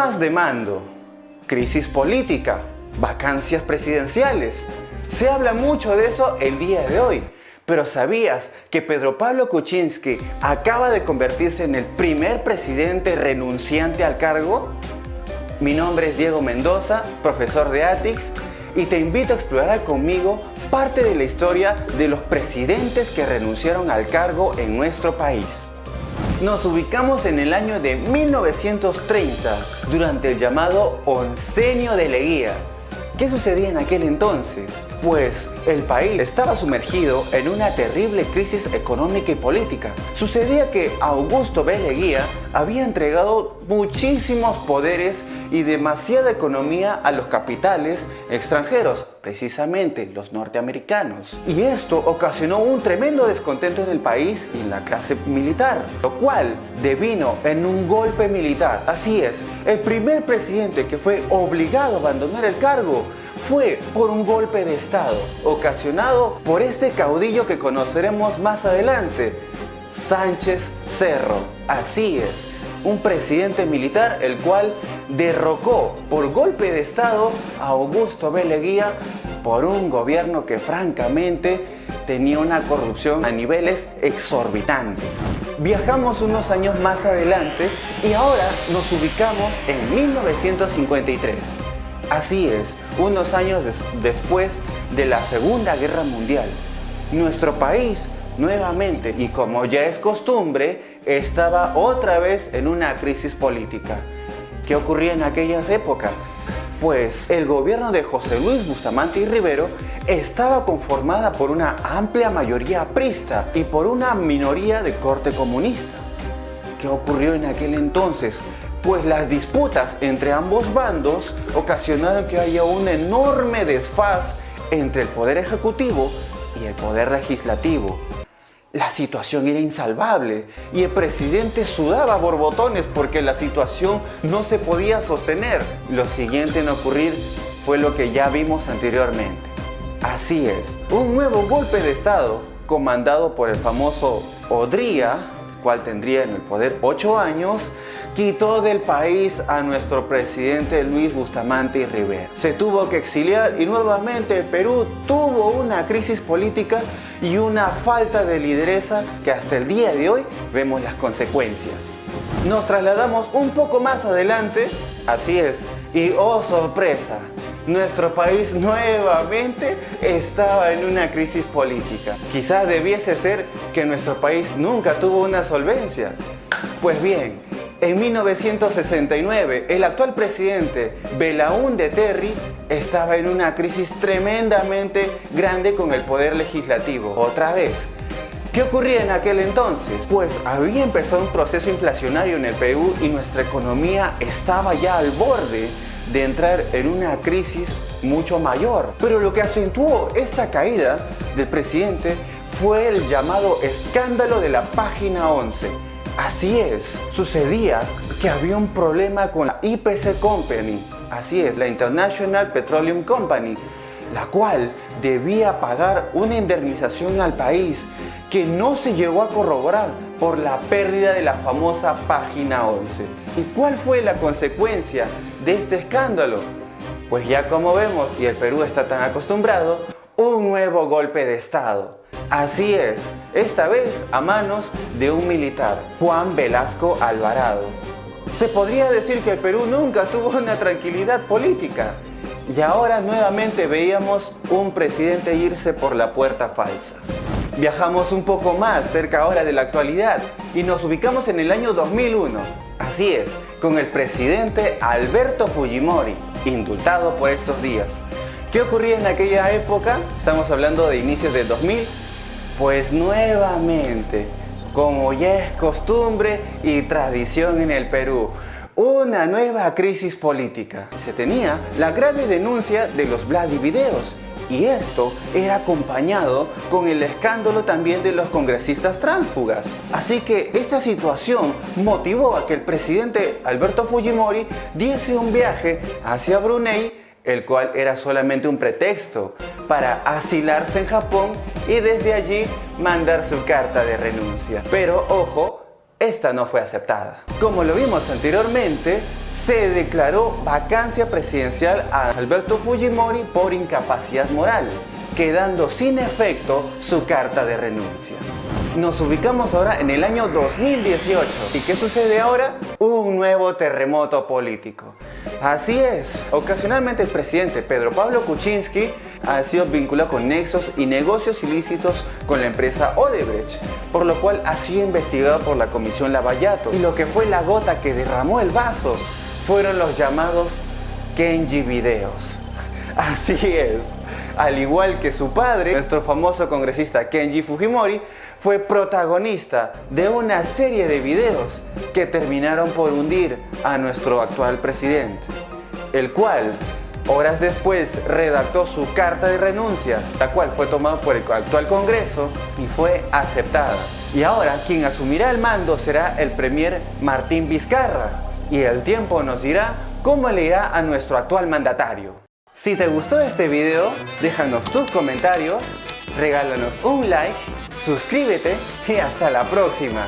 Tomas de mando, crisis política, vacancias presidenciales. Se habla mucho de eso el día de hoy. Pero ¿sabías que Pedro Pablo Kuczynski acaba de convertirse en el primer presidente renunciante al cargo? Mi nombre es Diego Mendoza, profesor de ATICS, y te invito a explorar conmigo parte de la historia de los presidentes que renunciaron al cargo en nuestro país. Nos ubicamos en el año de 1930, durante el llamado Oncenio de Leguía. ¿Qué sucedía en aquel entonces? Pues el país estaba sumergido en una terrible crisis económica y política. Sucedía que Augusto B. Leguía había entregado muchísimos poderes y demasiada economía a los capitales extranjeros, precisamente los norteamericanos. Y esto ocasionó un tremendo descontento en el país y en la clase militar, lo cual devino en un golpe militar. Así es, el primer presidente que fue obligado a abandonar el cargo fue por un golpe de Estado, ocasionado por este caudillo que conoceremos más adelante, Sánchez Cerro. Así es, un presidente militar el cual derrocó por golpe de Estado a Augusto B. Leguía por un gobierno que francamente tenía una corrupción a niveles exorbitantes. Viajamos unos años más adelante y ahora nos ubicamos en 1953. Así es, unos años después de la Segunda Guerra Mundial. Nuestro país nuevamente, y como ya es costumbre, estaba otra vez en una crisis política. ¿Qué ocurría en aquellas épocas? Pues el gobierno de José Luis Bustamante y Rivero estaba conformada por una amplia mayoría aprista y por una minoría de corte comunista. ¿Qué ocurrió en aquel entonces? Pues las disputas entre ambos bandos ocasionaron que haya un enorme desfaz entre el poder ejecutivo y el poder legislativo. La situación era insalvable y el presidente sudaba a borbotones porque la situación no se podía sostener. Lo siguiente en ocurrir fue lo que ya vimos anteriormente. Así es, un nuevo golpe de Estado comandado por el famoso Odría, cual tendría en el poder 8 años, quitó del país a nuestro presidente Luis Bustamante y Rivero. Se tuvo que exiliar y nuevamente el Perú tuvo una crisis política y una falta de lideresa que hasta el día de hoy vemos las consecuencias. Nos trasladamos un poco más adelante, así es, y oh sorpresa, nuestro país nuevamente estaba en una crisis política. Quizás debiese ser que nuestro país nunca tuvo una solvencia. Pues bien, en 1969, el actual presidente Belaúnde Terry estaba en una crisis tremendamente grande con el poder legislativo. Otra vez. ¿Qué ocurría en aquel entonces? Pues había empezado un proceso inflacionario en el Perú y nuestra economía estaba ya al borde de entrar en una crisis mucho mayor. Pero lo que acentuó esta caída del presidente fue el llamado escándalo de la página 11. Así es, sucedía que había un problema con la IPC Company, así es, la International Petroleum Company, la cual debía pagar una indemnización al país que no se llegó a corroborar por la pérdida de la famosa página 11. ¿Y cuál fue la consecuencia de este escándalo? Pues ya como vemos, y el Perú está tan acostumbrado, un nuevo golpe de Estado. Así es, esta vez a manos de un militar, Juan Velasco Alvarado. Se podría decir que el Perú nunca tuvo una tranquilidad política. Y ahora nuevamente veíamos un presidente irse por la puerta falsa. Viajamos un poco más cerca ahora de la actualidad y nos ubicamos en el año 2001. Así es, con el presidente Alberto Fujimori, indultado por estos días. ¿Qué ocurría en aquella época? Estamos hablando de inicios del 2000. Pues nuevamente, como ya es costumbre y tradición en el Perú, una nueva crisis política. Se tenía la grave denuncia de los Vladivideos y esto era acompañado con el escándalo también de los congresistas tránsfugas. Así que esta situación motivó a que el presidente Alberto Fujimori diese un viaje hacia Brunei, el cual era solamente un pretexto para asilarse en Japón y desde allí mandar su carta de renuncia. Pero ojo, esta no fue aceptada. Como lo vimos anteriormente, se declaró vacancia presidencial a Alberto Fujimori por incapacidad moral, quedando sin efecto su carta de renuncia. Nos ubicamos ahora en el año 2018. ¿Y qué sucede ahora? Un nuevo terremoto político. Así es, ocasionalmente el presidente Pedro Pablo Kuczynski ha sido vinculado con nexos y negocios ilícitos con la empresa Odebrecht, por lo cual ha sido investigado por la Comisión Lavallato. Y lo que fue la gota que derramó el vaso fueron los llamados Kenji Videos. Así es. Al igual que su padre, nuestro famoso congresista Kenji Fujimori fue protagonista de una serie de videos que terminaron por hundir a nuestro actual presidente, el cual horas después redactó su carta de renuncia, la cual fue tomada por el actual Congreso y fue aceptada. Y ahora quien asumirá el mando será el premier Martín Vizcarra, y el tiempo nos dirá cómo le irá a nuestro actual mandatario. Si te gustó este video, déjanos tus comentarios, regálanos un like, suscríbete y hasta la próxima.